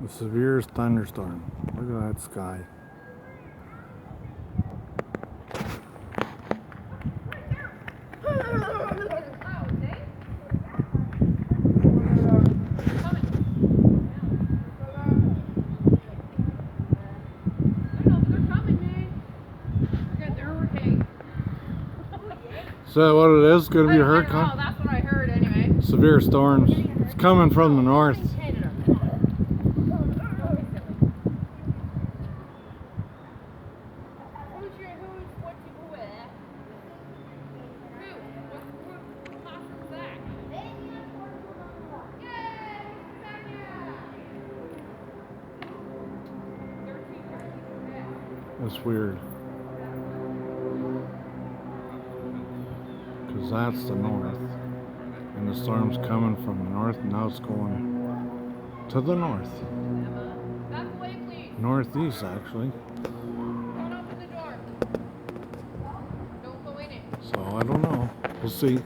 The severest thunderstorm. Look at that sky. Is that what it is? Going to be a hurricane? Oh, that's what I heard anyway. Severe storms. It's coming from the north. That's weird. Because that's the north. And the storm's coming from the north, and now it's going to the north. Northeast, actually. Don't open the door. Don't go in it. So I don't know. We'll see.